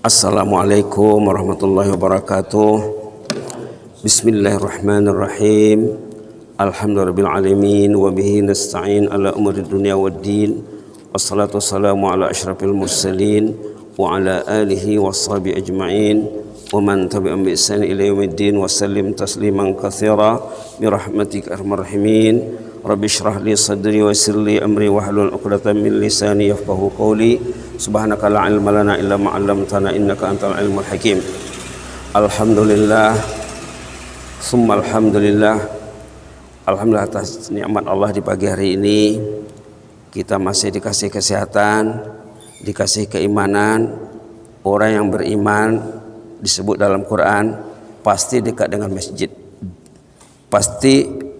Assalamualaikum warahmatullahi wabarakatuh. Bismillahirrahmanirrahim. Alhamdulillahirrahmanirrahim. Wabihi nasta'in ala umuri dunia waddin. Wassalatu wassalamu ala ashrafil mursalin wa ala alihi washabihi ajma'in wa man tabi'ahum bi ihsan ila yaumiddin wa sallim tasliman katsira bi rahmatika arhamar rahimin. Rabbi shrah li sadri wa yassir li amri wahlul 'uqdatam min lisani yafqahu qawli. Subhanaka la ilma lana illa ma 'allamtana innaka antal alimul hakim. Alhamdulillah summa alhamdulillah. Alhamdulillah atas nikmat Allah di pagi hari ini kita masih dikasih kesehatan, dikasih keimanan. Orang yang beriman disebut dalam Quran pasti dekat dengan masjid, pasti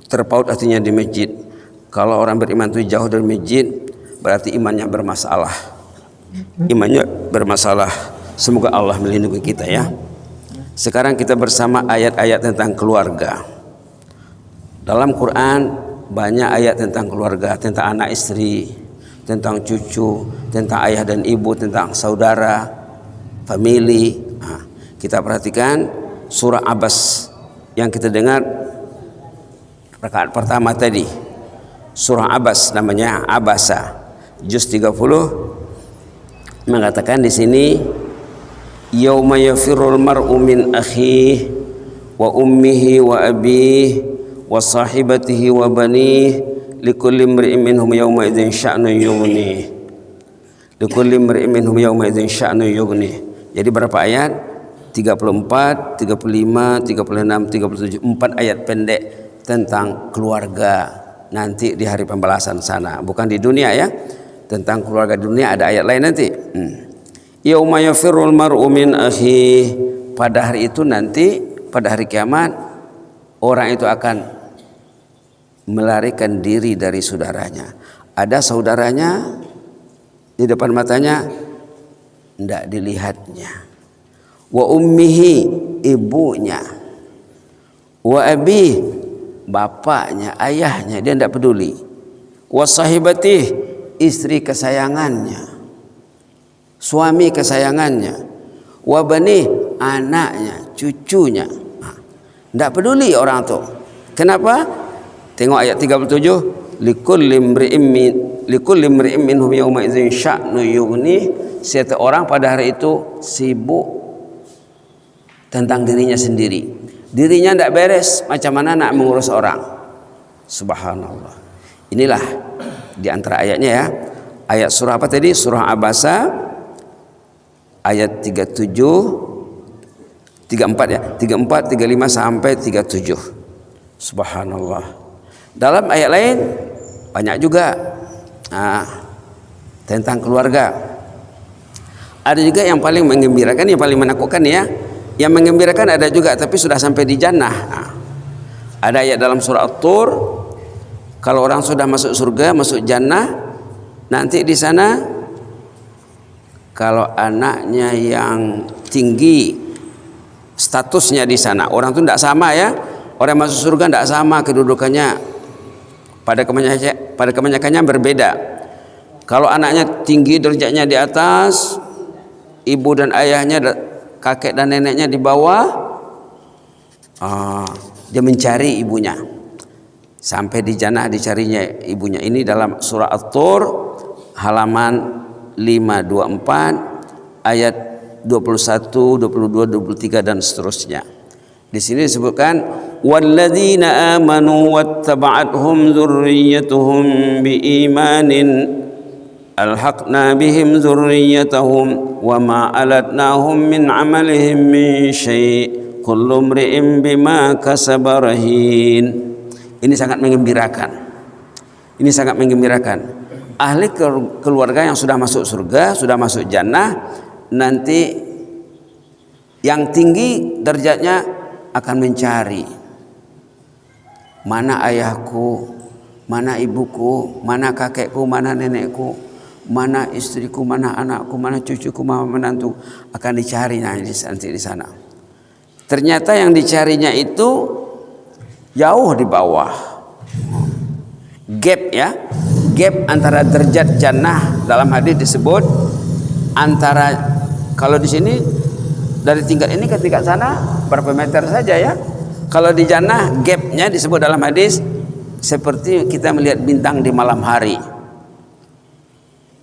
terpaut hatinya di masjid. Kalau orang beriman itu jauh dari masjid, berarti imannya bermasalah. Imannya bermasalah. Semoga Allah melindungi kita ya. Sekarang kita bersama ayat-ayat tentang keluarga. Dalam Quran banyak ayat tentang keluarga, tentang anak istri, tentang cucu, tentang ayah dan ibu, tentang saudara, family. Nah, kita perhatikan surah Abbas yang kita dengar rakaat pertama tadi. Surah Abbas namanya Abasa. Juz 30 mengatakan di sini yauma yafirul mar'u min akhihi wa ummihi wa abihi wa sahibatihi wa banihi likulli imri'in minhum yawma idzin sya'nun yughni. Likulli imri'in minhum yawma idzin sya'nun yughni. Jadi berapa ayat? 34, 35, 36, 37, 4 ayat pendek tentang keluarga nanti di hari pembalasan sana, bukan di dunia ya. Tentang keluarga dunia ada ayat lain nanti. Yauma yafirul mar'u min akhi. Pada hari itu nanti, pada hari kiamat, orang itu akan melarikan diri dari saudaranya. Ada saudaranya di depan matanya, tidak dilihatnya. Wa ummihi, ibunya. Wa abi, bapaknya, ayahnya, dia tidak peduli. Wa sahibatih, istri kesayangannya, suami kesayangannya. Wa bani, anaknya, cucunya. Tidak peduli orang tu. Kenapa? Tengok ayat 37. Likulli imri'in minhum yawma idzin sya'nu yughni. Setiap orang pada hari itu sibuk tentang dirinya sendiri. Dirinya tidak beres, macam mana nak mengurus orang? Subhanallah. Inilah di antara ayatnya ya. Ayat surah apa tadi? Surah Abasa ayat 37, 34 ya. 34, 35 sampai 37. Subhanallah. Dalam ayat lain banyak juga tentang keluarga. Ada juga yang paling menggembirakan, yang paling menakutkan ya. Yang menggembirakan ada juga, tapi sudah sampai di jannah. Ada ayat dalam surah At-Tur, kalau orang sudah masuk surga, masuk jannah, nanti di sana kalau anaknya yang tinggi statusnya di sana, orang itu tidak sama ya. Orang yang masuk surga tidak sama kedudukannya, pada kebanyakannya berbeda. Kalau anaknya tinggi derajatnya di atas, ibu dan ayahnya, kakek dan neneknya di bawah, dia mencari ibunya. Sampai di jannah dicarinya ibunya. Ini dalam surah At-Tur halaman 524 ayat 21, 22, 23 dan seterusnya. Di sini disebutkan walladzina amanu wattaba'athum dzurriyyatuhum biimanin alhaqna bihim dzurriyyatahum wama alatnahum min amalihim min syai' kullu imri'in bima kasaba rahin. Ini sangat menggembirakan. Ini sangat menggembirakan. Ahli keluarga yang sudah masuk surga, sudah masuk jannah, nanti yang tinggi derajatnya akan mencari mana ayahku, mana ibuku, mana kakekku, mana nenekku, mana istriku, mana anakku, mana cucuku, mana menantu, akan dicari nanti di sana. Ternyata yang dicarinya itu jauh di bawah. Gap ya, gap antara derajat jannah dalam hadis disebut antara Kalau di sini dari tingkat ini ke tingkat sana berapa meter saja ya. Kalau di jannah gapnya disebut dalam hadis seperti kita melihat bintang di malam hari.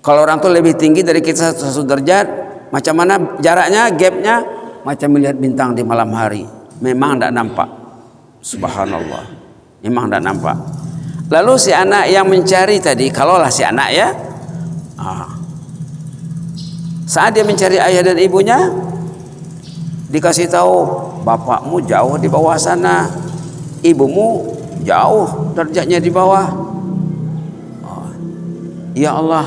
Kalau orang tuh lebih tinggi dari kita 1 derajat, macam mana jaraknya, gapnya, macam melihat bintang di malam hari. Memang tidak nampak. Subhanallah, memang tidak nampak. Lalu si anak yang mencari tadi, kalaulah si anak ya, saat dia mencari ayah dan ibunya, dikasih tahu bapakmu jauh di bawah sana, ibumu jauh derajatnya di bawah. Ya Allah,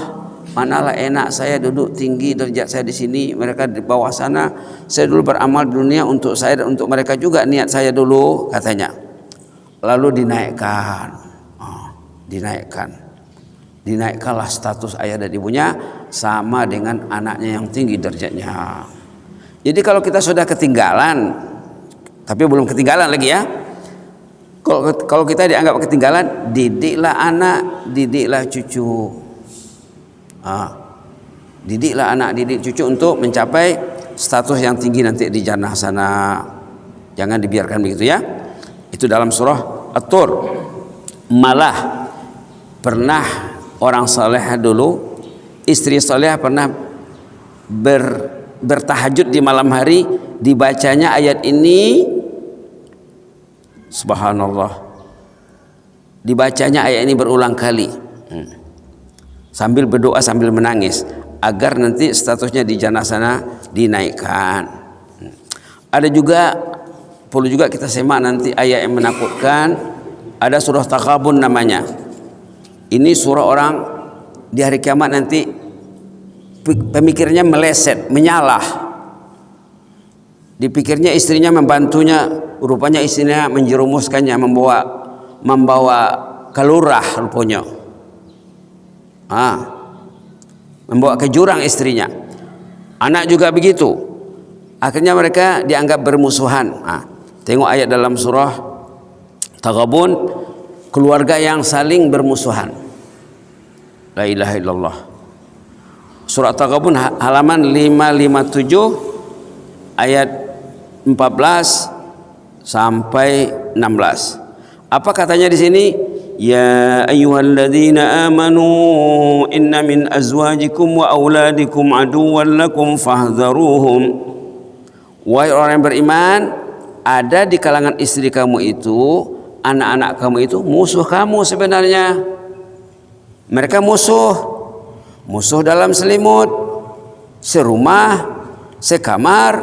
manalah enak saya duduk tinggi derajat saya di sini, mereka di bawah sana. Saya dulu beramal di dunia untuk saya dan untuk mereka juga, niat saya dulu, katanya. Lalu dinaikkanlah status ayah dan ibunya sama dengan anaknya yang tinggi derajatnya. Jadi kalau kita sudah ketinggalan, tapi belum ketinggalan lagi ya. Kalau kita dianggap ketinggalan, didiklah anak, didiklah cucu. Didiklah anak, didik cucu untuk mencapai status yang tinggi nanti di jannah sana. Jangan dibiarkan begitu ya. Itu dalam surah At-Tur. Malah pernah orang saleh dulu, istri saleh pernah bertahajud di malam hari, dibacanya ayat ini. Subhanallah, dibacanya ayat ini berulang kali, sambil berdoa sambil menangis agar nanti statusnya di jannah sana dinaikkan. Ada juga, perlu juga kita semak nanti ayat yang menakutkan. Ada surah Taghabun namanya. Ini surah orang di hari kiamat nanti pemikirnya meleset, menyalah. Dipikirnya istrinya membantunya, rupanya istrinya menjerumuskannya, membawa ke lurah rupanya. Membawa ke jurang istrinya. Anak juga begitu. Akhirnya mereka dianggap bermusuhan. Tengok ayat dalam surah Taghabun, keluarga yang saling bermusuhan. La ilaha illallah. Surah Taghabun halaman 557 ayat 14 sampai 16. Apa katanya di sini? Ya ayyuhalladzina amanu inna min azwajikum wa auladikum aduwwan lakum fahdharuhum. Wahai orang yang beriman, ada di kalangan istri kamu itu, anak-anak kamu itu musuh kamu sebenarnya. Mereka musuh dalam selimut, serumah, sekamar,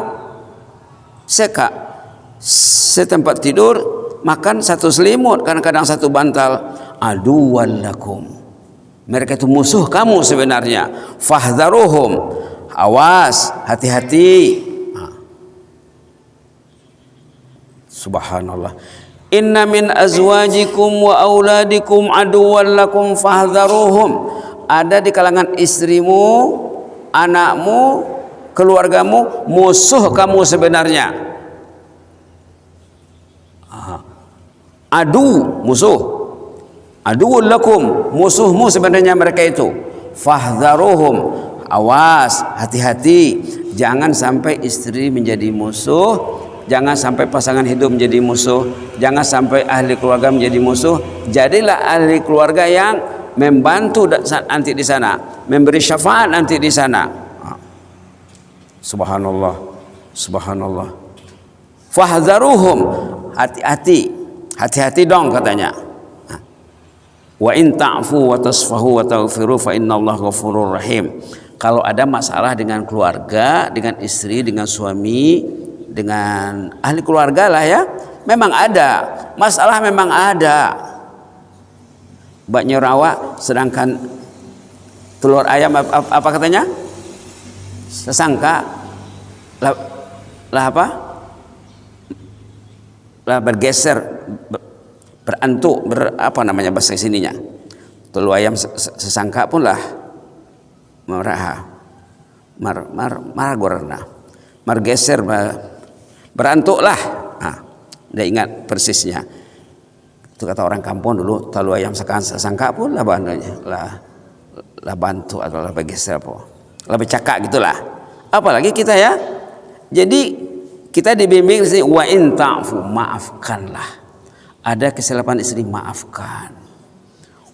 setempat tidur, makan satu selimut, kadang-kadang satu bantal. Aduwwan lakum, mereka itu musuh kamu sebenarnya. Fahdharuhum, awas, hati-hati. Subhanallah. Inna min azwajikum wa auladikum aduwwan lakum fahdharuhum. Ada di kalangan istrimu, anakmu, keluargamu musuh kamu sebenarnya. Adu, musuh. Aduwwun lakum, musuhmu sebenarnya mereka itu. Fahdharuhum, awas, hati-hati. Jangan sampai istri menjadi musuh. Jangan sampai pasangan hidup menjadi musuh. Jangan sampai ahli keluarga menjadi musuh. Jadilah ahli keluarga yang membantu nanti di sana, memberi syafaat nanti di sana. Subhanallah, subhanallah. Fahdharuhum, hati-hati dong katanya. Wa in ta'fu wa tasfahu wa taghfiru fa innallaha ghafurur rahim. Kalau ada masalah dengan keluarga, dengan istri, dengan suami, dengan ahli keluarga lah ya, memang ada masalah, memang ada. Bak nyerawa, sedangkan telur ayam apa katanya? Sesangka lah apa? Lah bergeser, berantuk, apa namanya bahasa sininya? Telur ayam sesangka pun lah margeser, berantuk lah. Dia ingat persisnya. Itu kata orang kampung dulu, talu ayam sesangka pun lah bantu atau lah bergeser apa, lah bercakap gitulah. Apalagi kita ya. Jadi kita dibimbing sini wa in ta'fu, maafkanlah. Ada kesilapan istri, maafkan.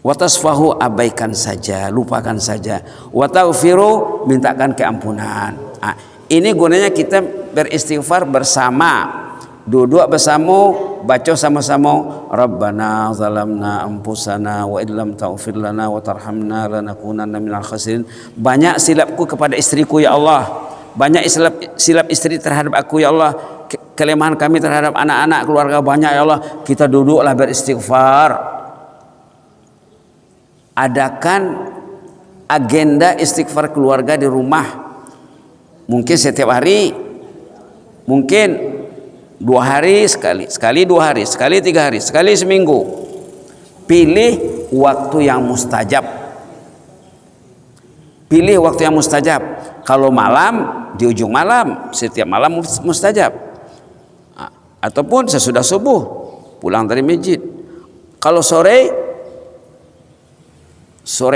Wa tasfahu, abaikan saja, lupakan saja. Wa taghfiru, mintakan keampunan. Nah, ini gunanya kita beristighfar bersama. Duduk bersama, baca sama-sama. Rabbana zalamna anfusana wa illam taghfir lana wa tarhamna lanakunanna minal khasirin. Banyak silapku kepada istriku ya Allah. Banyak silap istri terhadap aku ya Allah. Kelemahan kami terhadap anak-anak, keluarga banyak ya Allah. Kita duduklah beristighfar. Adakan agenda istighfar keluarga di rumah. Mungkin setiap hari, mungkin 2 hari sekali, sekali 2 hari, sekali 3 hari, sekali seminggu. Pilih waktu yang mustajab. Pilih waktu yang mustajab. Kalau malam, di ujung malam, setiap malam mustajab. Ataupun sesudah subuh, pulang dari masjid. Kalau sore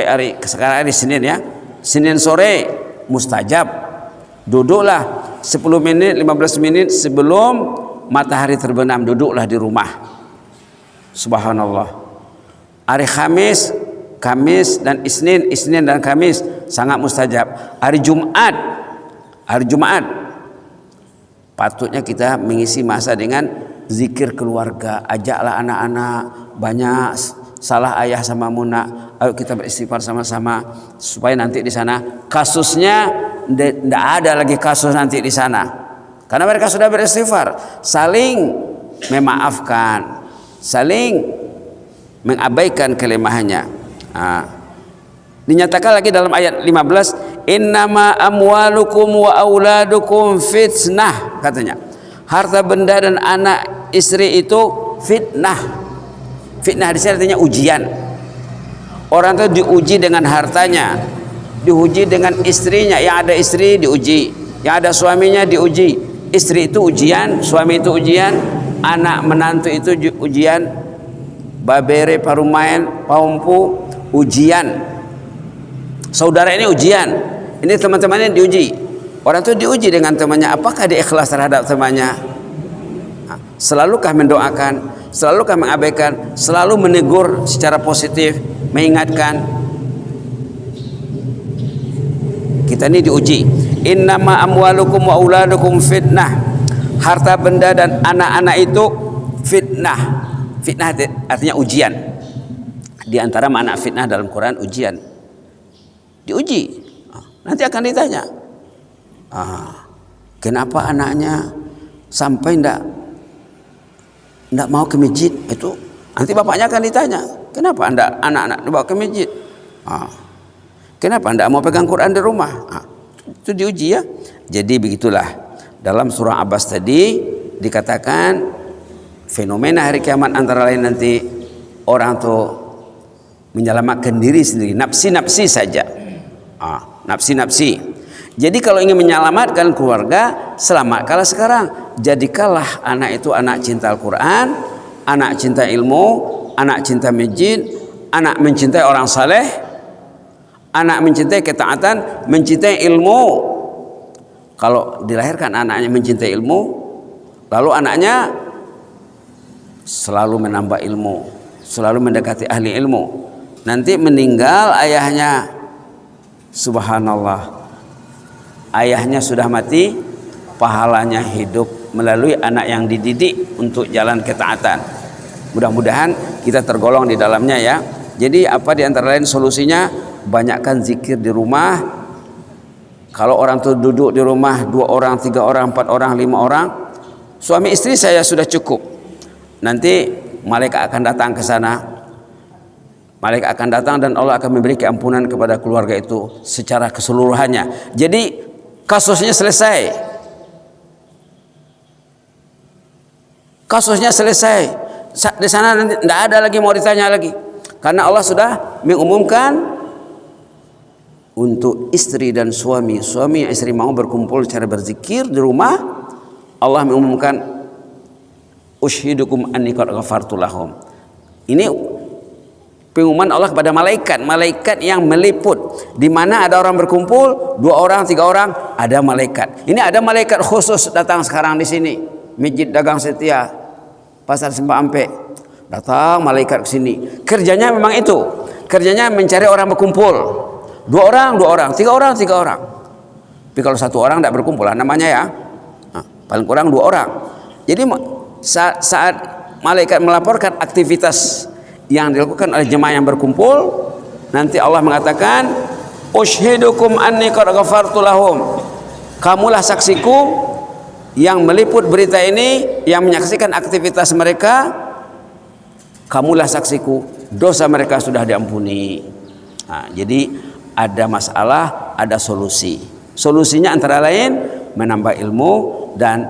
hari, sekarang hari Senin ya, Senin sore mustajab. Duduklah 10 menit, 15 menit sebelum matahari terbenam, duduklah di rumah. Subhanallah. Hari Kamis dan Isnin dan Kamis sangat mustajab. Hari Jumat patutnya kita mengisi masa dengan zikir keluarga. Ajaklah anak-anak, banyak salah ayah sama muna. Ayo kita beristighfar sama-sama supaya nanti di sana kasusnya tidak ada lagi kasus nanti di sana. Karena mereka sudah beristighfar, saling memaafkan, saling mengabaikan kelemahannya. Dinyatakan lagi dalam ayat 15, innama amwalukum wa auladukum fitnah, katanya. Harta benda dan anak istri itu fitnah. Fitnah di sini artinya ujian. Orang itu diuji dengan hartanya, diuji dengan istrinya. Yang ada istri diuji, yang ada suaminya diuji. Istri itu ujian, suami itu ujian, anak menantu itu ujian, babere parumain, paumpu ujian, saudara ini ujian, ini teman-temannya diuji. Orang itu diuji dengan temannya, apakah dia ikhlas terhadap temannya? Selalukah mendoakan, selalukah mengabaikan, selalu menegur secara positif, mengingatkan. Kita ini diuji. Innama amwalukum wa auladukum fitnah. Harta benda dan anak-anak itu fitnah. Fitnah artinya ujian. Di antara makna fitnah dalam Quran ujian. Diuji. Nanti akan ditanya. Kenapa anaknya sampai ndak mau ke masjid? Itu nanti bapaknya akan ditanya. Kenapa anda anak-anak dibawa ke masjid? Kenapa anda mau pegang Quran di rumah? Itu diuji ya. Jadi begitulah. Dalam surah Abbas tadi dikatakan fenomena hari kiamat antara lain nanti orang tuh menyelamatkan diri sendiri, nafsi-nafsi saja. Nafsi-nafsi. Jadi kalau ingin menyelamatkan keluarga, selamatkanlah sekarang. Jadikanlah anak itu anak cinta Al-Quran, anak cinta ilmu, anak cinta masjid, anak mencintai orang saleh, anak mencintai ketaatan, mencintai ilmu. Kalau dilahirkan anaknya mencintai ilmu, lalu anaknya selalu menambah ilmu, selalu mendekati ahli ilmu. Nanti meninggal ayahnya, subhanallah, ayahnya sudah mati, pahalanya hidup melalui anak yang dididik untuk jalan ketaatan. Mudah-mudahan kita tergolong di dalamnya ya. Jadi apa di antara lain solusinya? Banyakkan zikir di rumah. Kalau orang tuh duduk di rumah 2 orang, 3 orang, 4 orang, 5 orang, suami istri saya sudah cukup. Nanti malaikat akan datang ke sana. Malaikat akan datang dan Allah akan memberi keampunan kepada keluarga itu secara keseluruhannya. Jadi kasusnya selesai. Kasusnya selesai. Di sana nanti tidak ada lagi mau ditanya lagi. Karena Allah sudah mengumumkan untuk istri dan suami yang istri mau berkumpul cara berzikir di rumah, Allah mengumumkan ushidukum anni qad ghafartu lahum. Ini pengumuman Allah kepada malaikat yang meliput. Di mana ada orang berkumpul, 2 orang, 3 orang, ada malaikat. Ini ada malaikat khusus datang sekarang di sini, Masjid Dagang Setia, Pasar Sembah Ampe. Datang malaikat ke sini. Kerjanya memang itu. Kerjanya mencari orang berkumpul. 2 orang, 2 orang, 3 orang, 3 orang. Tapi kalau 1 orang tidak berkumpul lah namanya ya. Nah, paling kurang 2 orang. Jadi saat malaikat melaporkan aktivitas yang dilakukan oleh jemaah yang berkumpul, nanti Allah mengatakan, "Ushidukum anni qad ghafartu lahum." Kamulah saksiku yang meliput berita ini, yang menyaksikan aktivitas mereka. Kamulah saksiku, dosa mereka sudah diampuni. Nah, jadi ada masalah, ada solusi. Solusinya antara lain menambah ilmu dan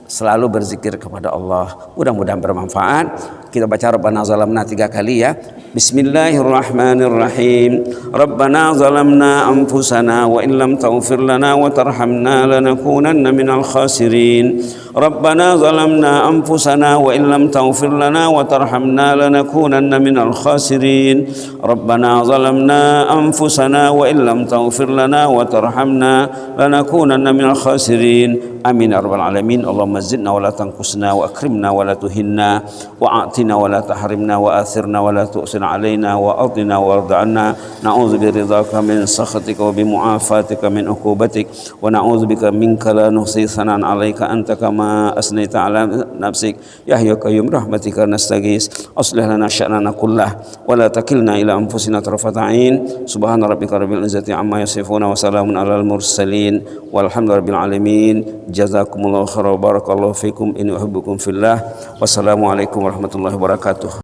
selalu berzikir kepada Allah. Mudah-mudahan bermanfaat. Kita baca Rabbana zalamna 3 kali ya. Bismillahirrahmanirrahim. Rabbana zalamna anfusana wa in lam taghfir lana wa tarhamna lanakunanna minal khasirin. Rabbana zalamna anfusana wa in lam taghfir lana wa tarhamna lanakunanna minal khasirin. Rabbana zalamna anfusana wa in lam taghfir lana wa tarhamna lanakunanna minal khasirin. Amin ya rabbal alamin. Allahumma zidna wa la tanqusna wa akrimna wa la tuhinna wa a'tina wa la tahrimna wa athirna wa la tu'sina alaina wa atina wa arda'na. Na'udzu biridhaka min sakhatika wa bi mu'afatika min uqubatik wa na'udzu bika minka la nuhsi thanan 'alaika anta kama asnaita 'ala nafsik. Ya hayyu qayyum rahmatika nastaghis. Aslih lana sya'nana kullah wa la takilna ila anfusina tarfata 'ain. Subhana rabbika rabbil izzati amma yasifun wa salamun 'alal mursalin walhamdulillahi rabbil alamin. Jazakumullahu khairan wa barakallahu fikum. Inni uhibbukum fillah. Wassalamualaikum warahmatullahi wabarakatuh.